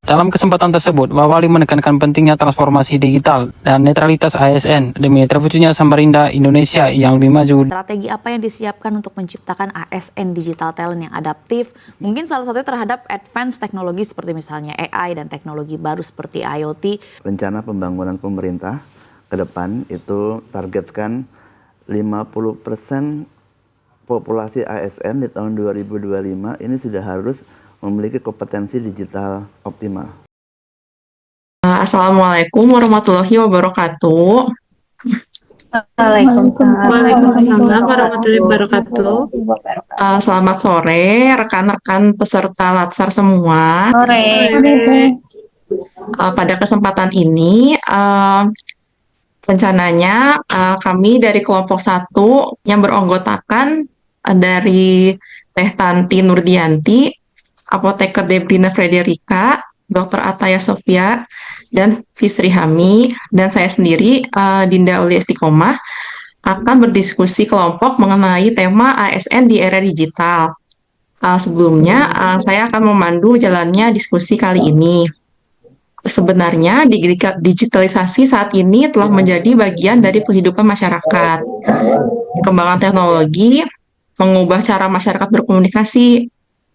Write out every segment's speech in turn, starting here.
Dalam kesempatan tersebut, Pak Wali menekankan pentingnya transformasi digital dan netralitas ASN demi terwujudnya Samarinda Indonesia yang lebih maju. Strategi apa yang disiapkan untuk menciptakan ASN digital talent yang adaptif? Mungkin salah satunya terhadap advance teknologi seperti misalnya AI dan teknologi baru seperti IoT. Rencana pembangunan pemerintah ke depan itu targetkan 50% populasi ASN di tahun 2025 ini sudah harus memiliki kompetensi digital optimal. Assalamualaikum warahmatullahi wabarakatuh. Waalaikumsalam warahmatullahi wabarakatuh. Selamat sore rekan-rekan peserta Latsar semua. Pada kesempatan ini rencananya kami dari kelompok 1 yang beranggotakan dari Teh Tanti Nurdianti, Apoteker Debrina Frederika, Dr. Ataya Sofia, dan Fisri Hami, dan saya sendiri, Dinda Aulia Istiqomah, akan berdiskusi kelompok mengenai tema ASN di era digital. Sebelumnya, saya akan memandu jalannya diskusi kali ini. Sebenarnya, digitalisasi saat ini telah menjadi bagian dari kehidupan masyarakat. Perkembangan teknologi mengubah cara masyarakat berkomunikasi,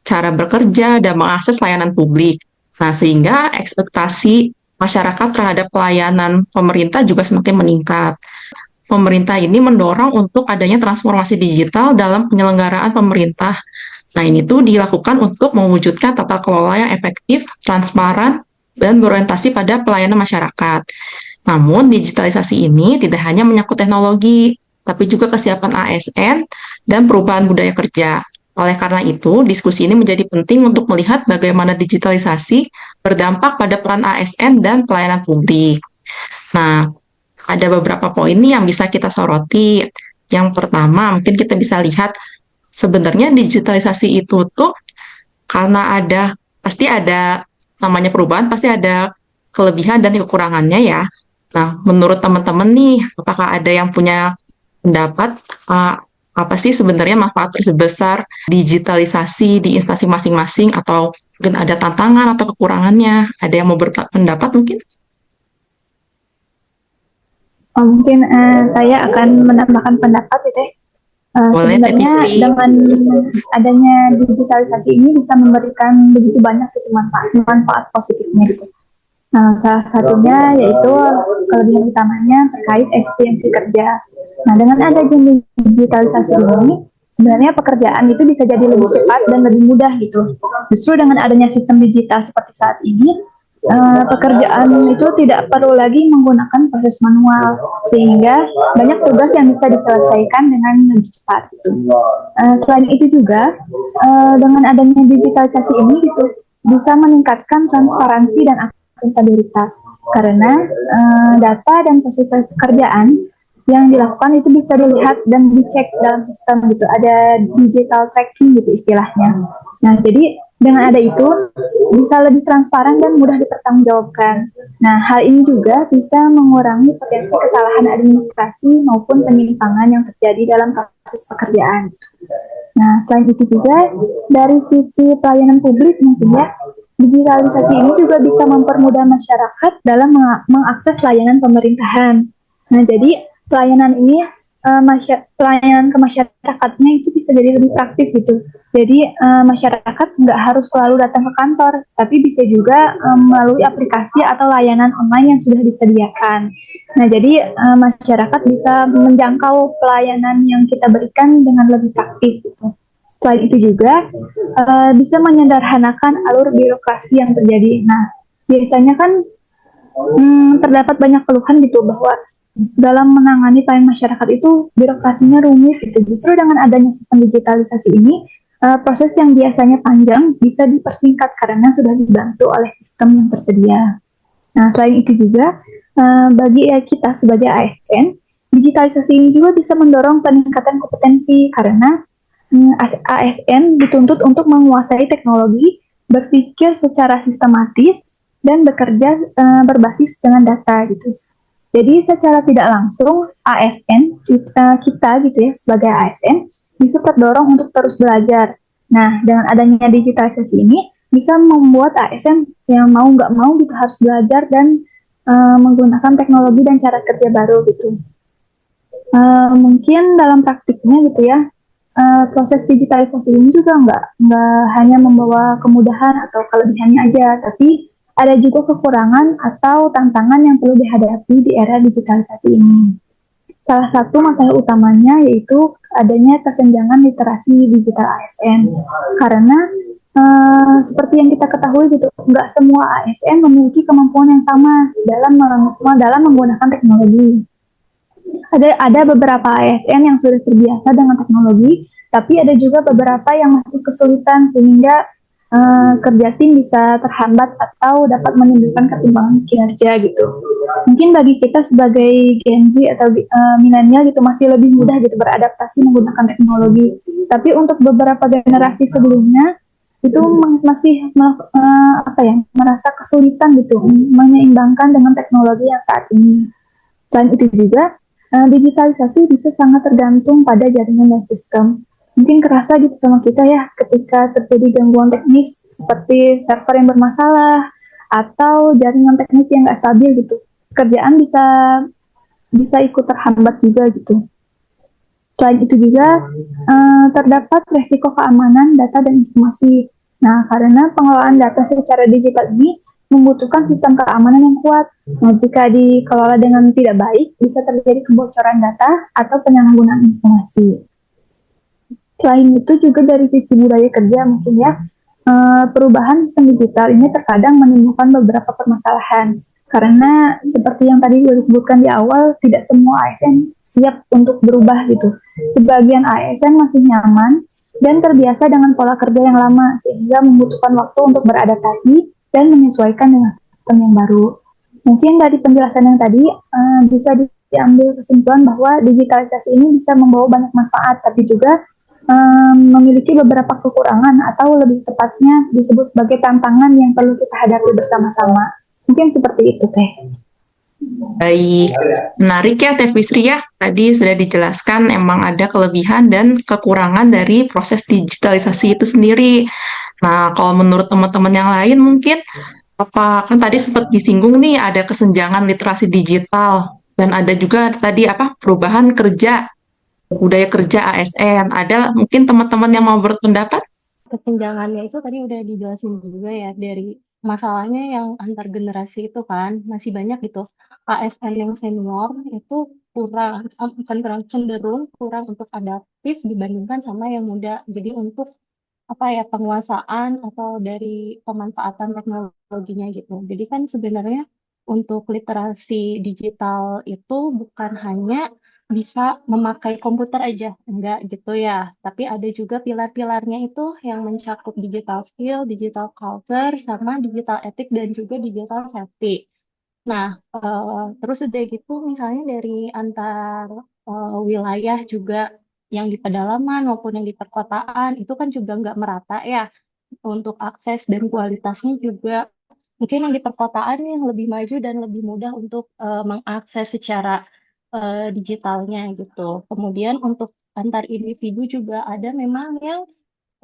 cara bekerja, dan mengakses layanan publik. Nah, sehingga ekspektasi masyarakat terhadap pelayanan pemerintah juga semakin meningkat. Pemerintah ini mendorong untuk adanya transformasi digital dalam penyelenggaraan pemerintah. Nah, ini tuh dilakukan untuk mewujudkan tata kelola yang efektif, transparan, dan berorientasi pada pelayanan masyarakat. Namun, digitalisasi ini tidak hanya menyangkut teknologi, tapi juga kesiapan ASN dan perubahan budaya kerja. Oleh karena itu, diskusi ini menjadi penting untuk melihat bagaimana digitalisasi berdampak pada peran ASN dan pelayanan publik. Nah, ada beberapa poin nih yang bisa kita soroti. Yang pertama, mungkin kita bisa lihat sebenarnya digitalisasi itu tuh karena pasti ada namanya perubahan, pasti ada kelebihan dan kekurangannya ya. Nah, menurut teman-teman nih, apakah ada yang punya pendapat apa sih sebenarnya manfaat terbesar digitalisasi di instansi masing-masing, atau mungkin ada tantangan atau kekurangannya? Ada yang mau berpendapat mungkin? Mungkin saya akan menambahkan pendapat ya Teh. Sebenarnya dengan adanya digitalisasi ini bisa memberikan begitu banyak gitu manfaat positifnya gitu. Nah, salah satunya yaitu kelebihan utamanya terkait efisiensi kerja. Nah, dengan adanya digitalisasi ini, sebenarnya pekerjaan itu bisa jadi lebih cepat dan lebih mudah gitu. Justru dengan adanya sistem digital seperti saat ini, pekerjaan itu tidak perlu lagi menggunakan proses manual, sehingga banyak tugas yang bisa diselesaikan dengan lebih cepat. Selain itu juga, dengan adanya digitalisasi ini gitu, bisa meningkatkan transparansi dan akuntabilitas, karena data dan proses pekerjaan yang dilakukan itu bisa dilihat dan dicek dalam sistem gitu, ada digital tracking gitu istilahnya. Nah, jadi dengan ada itu bisa lebih transparan dan mudah dipertanggungjawabkan. Nah, hal ini juga bisa mengurangi potensi kesalahan administrasi maupun penyimpangan yang terjadi dalam proses pekerjaan. Nah, selain itu juga dari sisi pelayanan publik mungkin ya, digitalisasi ini juga bisa mempermudah masyarakat dalam mengakses layanan pemerintahan. Nah, jadi pelayanan ini pelayanan ke masyarakatnya itu bisa jadi lebih praktis gitu. Jadi masyarakat nggak harus selalu datang ke kantor, tapi bisa juga melalui aplikasi atau layanan online yang sudah disediakan. Nah, jadi masyarakat bisa menjangkau pelayanan yang kita berikan dengan lebih praktis gitu. Selain itu juga bisa menyederhanakan alur birokrasi yang terjadi. Nah, biasanya kan terdapat banyak keluhan gitu bahwa dalam menangani pelayanan masyarakat itu birokrasinya rumit gitu. Justru dengan adanya sistem digitalisasi ini, proses yang biasanya panjang bisa dipersingkat karena sudah dibantu oleh sistem yang tersedia. Nah, selain itu juga bagi kita sebagai ASN, digitalisasi ini juga bisa mendorong peningkatan kompetensi karena ASN dituntut untuk menguasai teknologi, berpikir secara sistematis, dan bekerja berbasis dengan data gitu. Jadi secara tidak langsung ASN kita gitu ya sebagai ASN bisa terdorong untuk terus belajar. Nah, dengan adanya digitalisasi ini bisa membuat ASN yang mau nggak mau gitu harus belajar dan menggunakan teknologi dan cara kerja baru gitu. Mungkin dalam praktiknya gitu ya, proses digitalisasi ini juga nggak hanya membawa kemudahan atau kelebihannya aja, tapi ada juga kekurangan atau tantangan yang perlu dihadapi di era digitalisasi ini. Salah satu masalah utamanya yaitu adanya kesenjangan literasi digital ASN. Karena seperti yang kita ketahui gitu, nggak semua ASN memiliki kemampuan yang sama dalam menggunakan teknologi. Ada beberapa ASN yang sudah terbiasa dengan teknologi, tapi ada juga beberapa yang masih kesulitan sehingga kerja tim bisa terhambat atau dapat menimbulkan ketimpangan kinerja gitu. Mungkin bagi kita sebagai Gen Z atau milenial gitu masih lebih mudah gitu beradaptasi menggunakan teknologi. Tapi untuk beberapa generasi sebelumnya itu masih merasa kesulitan gitu menyeimbangkan dengan teknologi yang saat ini. Selain itu juga digitalisasi bisa sangat tergantung pada jaringan dan sistem. Mungkin kerasa gitu sama kita ya ketika terjadi gangguan teknis seperti server yang bermasalah atau jaringan teknis yang nggak stabil gitu. Kerjaan bisa ikut terhambat juga gitu. Selain itu juga terdapat resiko keamanan data dan informasi. Nah, karena pengelolaan data secara digital ini membutuhkan sistem keamanan yang kuat. Nah, jika dikelola dengan tidak baik, bisa terjadi kebocoran data atau penyalahgunaan informasi. Selain itu juga dari sisi budaya kerja mungkin ya, perubahan sistem digital ini terkadang menimbulkan beberapa permasalahan. Karena seperti yang tadi sudah disebutkan di awal, tidak semua ASN siap untuk berubah gitu. Sebagian ASN masih nyaman dan terbiasa dengan pola kerja yang lama, sehingga membutuhkan waktu untuk beradaptasi dan menyesuaikan dengan sistem yang baru. Mungkin dari penjelasan yang tadi bisa diambil kesimpulan bahwa digitalisasi ini bisa membawa banyak manfaat, tapi juga memiliki beberapa kekurangan atau lebih tepatnya disebut sebagai tantangan yang perlu kita hadapi bersama-sama. Mungkin seperti itu, Teh. Baik, menarik ya Teh Fisri ya. Tadi sudah dijelaskan emang ada kelebihan dan kekurangan dari proses digitalisasi itu sendiri. Nah, kalau menurut teman-teman yang lain mungkin kan tadi sempat disinggung nih ada kesenjangan literasi digital dan ada juga tadi perubahan kerja, budaya kerja ASN. Ada mungkin teman-teman yang mau berpendapat? Kesenjangannya itu tadi udah dijelasin juga ya dari masalahnya yang antar generasi itu kan masih banyak gitu. ASN yang senior itu bukan kurang, cenderung kurang untuk adaptif dibandingkan sama yang muda. Jadi untuk penguasaan atau dari pemanfaatan teknologinya gitu. Jadi kan sebenarnya untuk literasi digital itu bukan hanya bisa memakai komputer aja, enggak gitu ya. Tapi ada juga pilar-pilarnya itu yang mencakup digital skill, digital culture, sama digital etik dan juga digital safety. Nah, terus udah gitu misalnya dari antar wilayah juga yang di pedalaman maupun yang di perkotaan itu kan juga nggak merata ya untuk akses dan kualitasnya juga mungkin yang di perkotaan yang lebih maju dan lebih mudah untuk mengakses secara digitalnya gitu. Kemudian untuk antar individu juga ada memang yang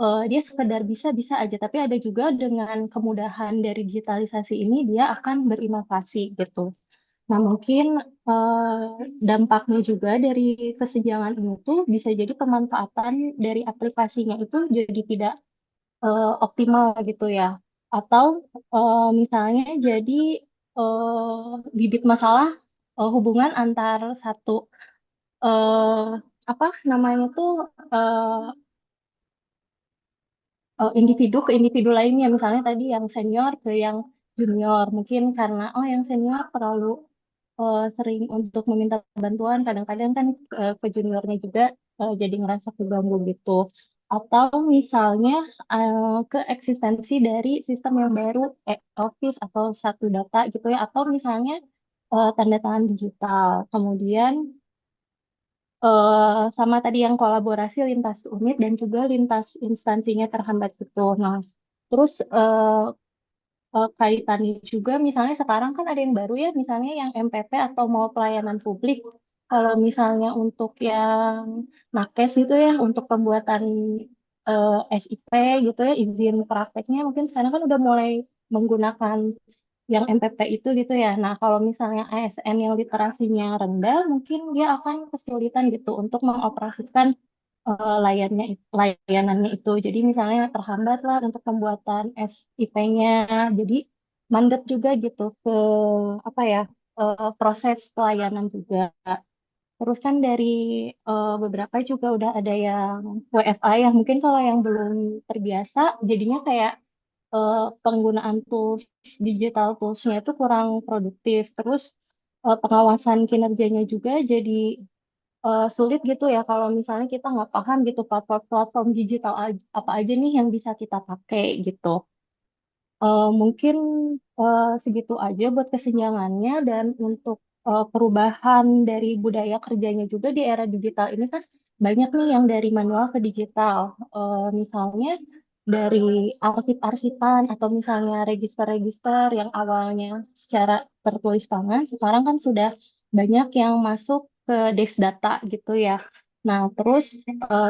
dia sekedar bisa-bisa aja, tapi ada juga dengan kemudahan dari digitalisasi ini dia akan berinovasi gitu. Nah, mungkin eh, dampaknya juga dari kesenjangan ini tuh bisa jadi pemanfaatan dari aplikasinya itu jadi tidak optimal gitu ya. Atau misalnya jadi bibit masalah hubungan antar satu eh, apa namanya tuh individu ke individu lainnya. Misalnya tadi yang senior ke yang junior. Mungkin karena yang senior terlalu sering untuk meminta bantuan, kadang-kadang kan ke juniornya juga jadi ngerasa keganggu gitu. Atau misalnya ke eksistensi dari sistem yang baru, Office atau satu data gitu ya, atau misalnya tanda tangan digital. Kemudian sama tadi yang kolaborasi lintas unit dan juga lintas instansinya terhambat gitu. Nah, terus kaitannya juga misalnya sekarang kan ada yang baru ya misalnya yang MPP atau mau pelayanan publik. Kalau misalnya untuk yang nakes itu ya untuk pembuatan SIP gitu ya, izin prakteknya mungkin sekarang kan udah mulai menggunakan yang MPP itu gitu ya. Nah, kalau misalnya ASN yang literasinya rendah, mungkin dia akan kesulitan gitu untuk mengoperasikan layanannya itu. Jadi misalnya terhambat lah untuk pembuatan SIP-nya. Jadi mandek juga gitu ke apa ya, proses pelayanan juga. Terus kan dari beberapa juga udah ada yang WFA ya. Mungkin kalau yang belum terbiasa, jadinya kayak penggunaan tools digital toolsnya itu kurang produktif. Terus pengawasan kinerjanya juga jadi sulit gitu ya kalau misalnya kita nggak paham gitu platform-platform digital apa aja nih yang bisa kita pakai gitu. Mungkin segitu aja buat kesenjangannya dan untuk perubahan dari budaya kerjanya juga di era digital ini kan banyak nih yang dari manual ke digital. Misalnya dari arsip-arsipan atau misalnya register-register yang awalnya secara tertulis tangan, sekarang kan sudah banyak yang masuk ke desk data gitu ya. Nah, terus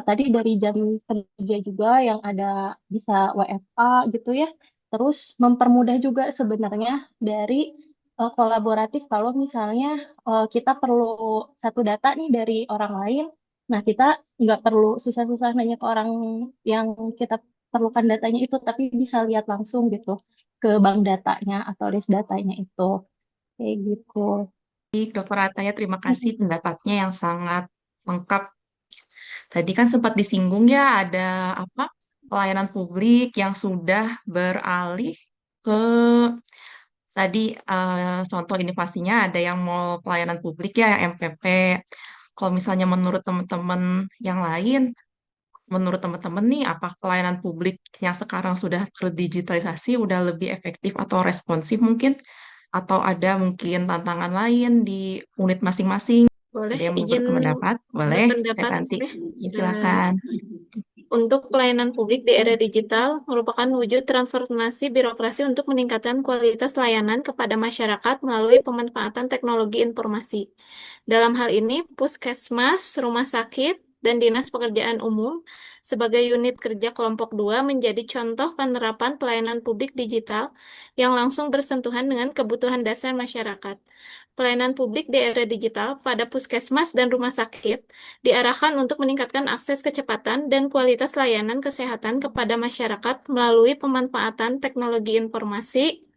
tadi dari jam kerja juga yang ada bisa WFA gitu ya. Terus mempermudah juga sebenarnya dari kolaboratif kalau misalnya kita perlu satu data nih dari orang lain. Nah, kita nggak perlu susah-susah nanya ke orang yang kita perlukan datanya itu, tapi bisa lihat langsung gitu ke bank datanya atau desk datanya itu. Kayak gitu. Baik, Dokter Ataya, terima kasih Mm-mm. pendapatnya yang sangat lengkap. Tadi kan sempat disinggung ya ada apa pelayanan publik yang sudah beralih ke tadi contoh inovasinya ada yang mau pelayanan publik ya yang MPP. Kalau misalnya menurut teman-teman yang lain, menurut teman-teman nih apa pelayanan publik yang sekarang sudah terdigitalisasi udah lebih efektif atau responsif mungkin? Atau ada mungkin tantangan lain di unit masing-masing? Boleh Ada yang mau izin berpendapat? Boleh, Teh berpendapat, Tanti. Teh? Ya, Eh, silakan. Untuk pelayanan publik di era digital merupakan wujud transformasi birokrasi untuk meningkatkan kualitas layanan kepada masyarakat melalui pemanfaatan teknologi informasi. Dalam hal ini, puskesmas, rumah sakit, dan dinas pekerjaan umum sebagai unit kerja kelompok 2 menjadi contoh penerapan pelayanan publik digital yang langsung bersentuhan dengan kebutuhan dasar masyarakat. Pelayanan publik di era digital pada puskesmas dan rumah sakit diarahkan untuk meningkatkan akses kecepatan dan kualitas layanan kesehatan kepada masyarakat melalui pemanfaatan teknologi informasi.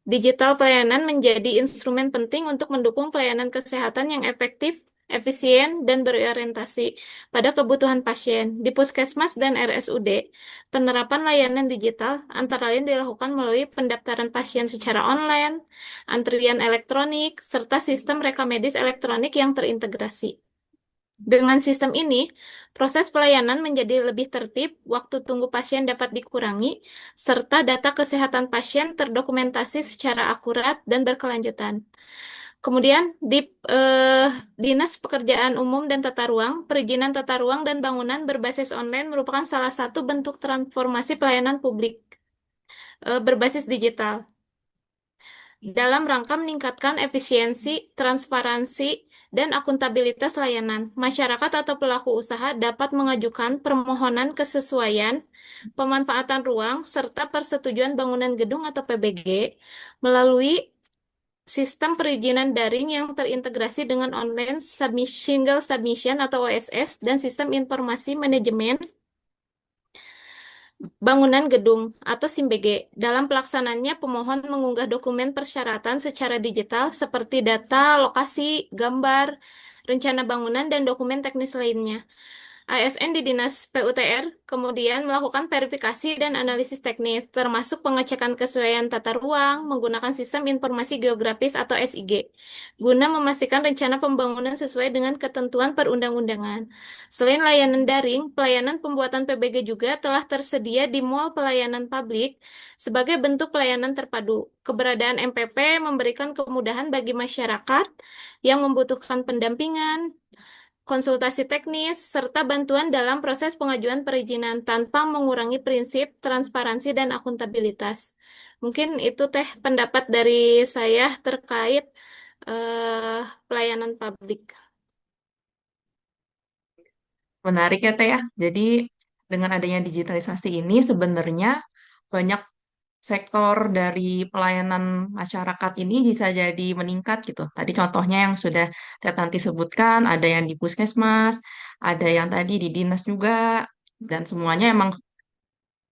Digital pelayanan menjadi instrumen penting untuk mendukung pelayanan kesehatan yang efektif, efisien, dan berorientasi pada kebutuhan pasien. Di puskesmas dan RSUD, penerapan layanan digital antara lain dilakukan melalui pendaftaran pasien secara online, antrian elektronik, serta sistem rekam medis elektronik yang terintegrasi. Dengan sistem ini, proses pelayanan menjadi lebih tertib, waktu tunggu pasien dapat dikurangi, serta data kesehatan pasien terdokumentasi secara akurat dan berkelanjutan. Kemudian di Dinas Pekerjaan Umum dan Tata Ruang, perizinan tata ruang dan bangunan berbasis online merupakan salah satu bentuk transformasi pelayanan publik berbasis digital dalam rangka meningkatkan efisiensi, transparansi, dan akuntabilitas layanan. Masyarakat atau pelaku usaha dapat mengajukan permohonan kesesuaian, pemanfaatan ruang, serta persetujuan bangunan gedung atau PBG melalui sistem perizinan daring yang terintegrasi dengan online single submission atau OSS dan sistem informasi manajemen bangunan gedung atau SIMBG. Dalam pelaksanaannya, pemohon mengunggah dokumen persyaratan secara digital seperti data, lokasi, gambar, rencana bangunan, dan dokumen teknis lainnya. ASN di Dinas PUTR kemudian melakukan verifikasi dan analisis teknis, termasuk pengecekan kesesuaian tata ruang menggunakan sistem informasi geografis atau SIG, guna memastikan rencana pembangunan sesuai dengan ketentuan perundang-undangan. Selain layanan daring, pelayanan pembuatan PBG juga telah tersedia di mall pelayanan publik sebagai bentuk pelayanan terpadu. Keberadaan MPP memberikan kemudahan bagi masyarakat yang membutuhkan pendampingan, konsultasi teknis, serta bantuan dalam proses pengajuan perizinan tanpa mengurangi prinsip transparansi dan akuntabilitas. Mungkin itu teh pendapat dari saya terkait pelayanan publik. Menarik ya, Teh ya. Jadi dengan adanya digitalisasi ini sebenarnya banyak sektor dari pelayanan masyarakat ini bisa jadi meningkat gitu. Tadi contohnya yang sudah Teh Tanti sebutkan, ada yang di puskesmas, ada yang tadi di dinas juga, dan semuanya emang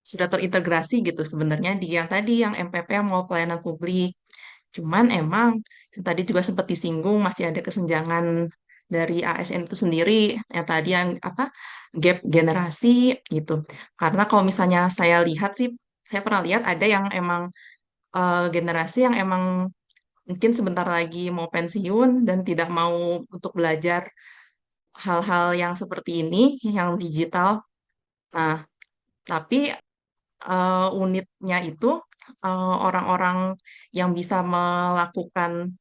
sudah terintegrasi gitu sebenarnya di yang tadi yang MPP yang mau pelayanan publik. Cuman emang yang tadi juga sempat disinggung masih ada kesenjangan dari ASN itu sendiri yang tadi yang apa gap generasi gitu. Karena kalau misalnya saya lihat sih, saya pernah lihat ada yang emang generasi yang emang mungkin sebentar lagi mau pensiun dan tidak mau untuk belajar hal-hal yang seperti ini, yang digital. Nah, tapi unitnya itu orang-orang yang bisa melakukan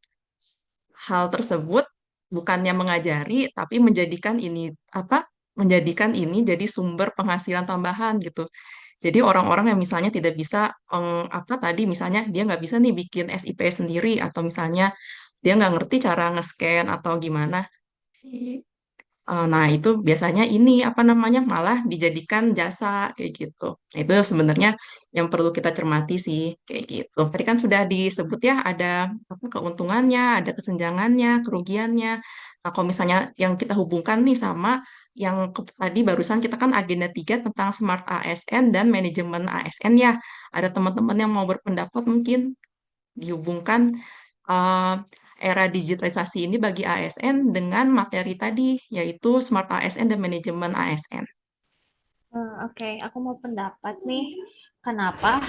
hal tersebut bukannya mengajari, tapi menjadikan ini apa? Menjadikan ini jadi sumber penghasilan tambahan gitu. Jadi orang-orang yang misalnya tidak bisa apa tadi misalnya dia nggak bisa nih bikin SIP sendiri atau misalnya dia nggak ngerti cara nge-scan atau gimana. Nah, itu biasanya ini apa namanya malah dijadikan jasa kayak gitu. Nah, itu sebenarnya yang perlu kita cermati sih kayak gitu. Tadi kan sudah disebut ya ada apa keuntungannya, ada kesenjangannya, kerugiannya. Nah, kalau misalnya yang kita hubungkan nih sama yang tadi barusan kita kan agenda 3 tentang Smart ASN dan manajemen ASN ya. Ada teman-teman yang mau berpendapat mungkin dihubungkan eh, era digitalisasi ini bagi ASN dengan materi tadi, yaitu Smart ASN dan Manajemen ASN. Oke, aku mau pendapat nih, kenapa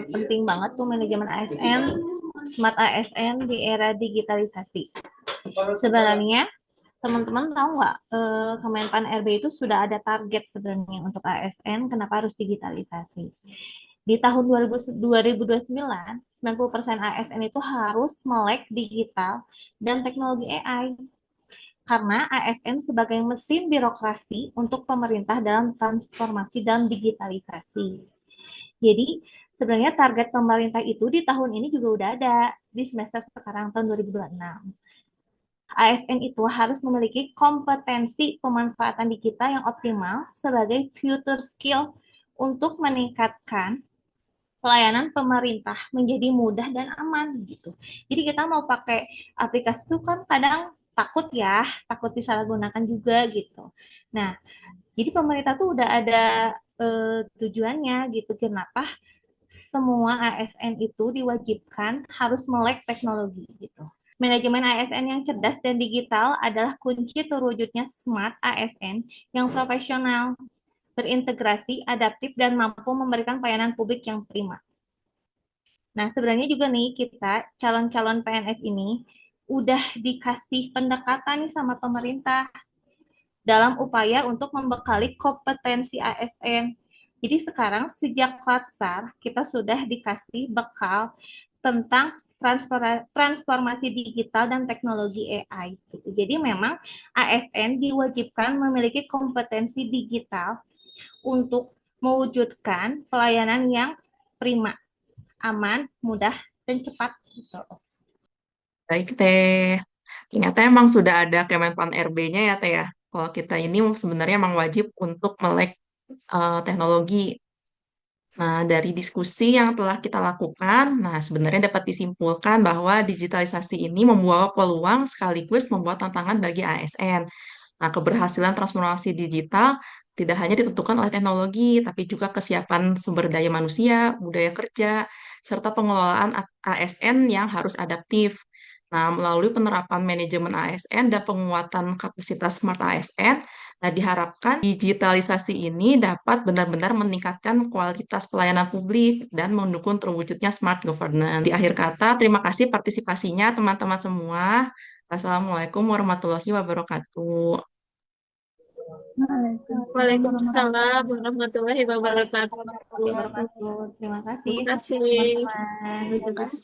penting banget tuh manajemen ASN, smart ASN di era digitalisasi. Sebenarnya teman-teman tahu nggak, Kemenpan RB itu sudah ada target sebenarnya untuk ASN, kenapa harus digitalisasi. Di tahun 2029, 90% ASN itu harus melek digital dan teknologi AI. Karena ASN sebagai mesin birokrasi untuk pemerintah dalam transformasi dan digitalisasi. Jadi sebenarnya target pemerintah itu di tahun ini juga udah ada di semester sekarang tahun 2026. ASN itu harus memiliki kompetensi pemanfaatan digital yang optimal sebagai future skill untuk meningkatkan pelayanan pemerintah menjadi mudah dan aman gitu. Jadi kita mau pakai aplikasi itu kan kadang takut ya, takut disalahgunakan juga gitu. Nah, jadi pemerintah tuh udah ada tujuannya gitu. Kenapa semua ASN itu diwajibkan harus melek teknologi gitu. Manajemen ASN yang cerdas dan digital adalah kunci terwujudnya smart ASN yang profesional, terintegrasi, adaptif, dan mampu memberikan pelayanan publik yang prima. Nah, sebenarnya juga nih kita calon-calon PNS ini udah dikasih pendekatan nih sama pemerintah dalam upaya untuk membekali kompetensi ASN. Jadi sekarang sejak Klatsar kita sudah dikasih bekal tentang transformasi digital dan teknologi AI. Jadi memang ASN diwajibkan memiliki kompetensi digital untuk mewujudkan pelayanan yang prima, aman, mudah, dan cepat. Gitu. Baik, Teh. Ternyata emang sudah ada Kemenpan RB-nya ya, Teh ya. Kalau kita ini sebenarnya emang wajib untuk melek teknologi. Nah, dari diskusi yang telah kita lakukan, nah sebenarnya dapat disimpulkan bahwa digitalisasi ini membawa peluang sekaligus membawa tantangan bagi ASN. Nah, keberhasilan transformasi digital tidak hanya ditentukan oleh teknologi, tapi juga kesiapan sumber daya manusia, budaya kerja, serta pengelolaan ASN yang harus adaptif. Nah, melalui penerapan manajemen ASN dan penguatan kapasitas smart ASN, nah diharapkan digitalisasi ini dapat benar-benar meningkatkan kualitas pelayanan publik dan mendukung terwujudnya smart governance. Di akhir kata, terima kasih partisipasinya teman-teman semua. Assalamualaikum warahmatullahi wabarakatuh. Waalaikumsalam warahmatullahi wabarakatuh. Terima kasih Terima kasih. teman-teman. Terima kasih.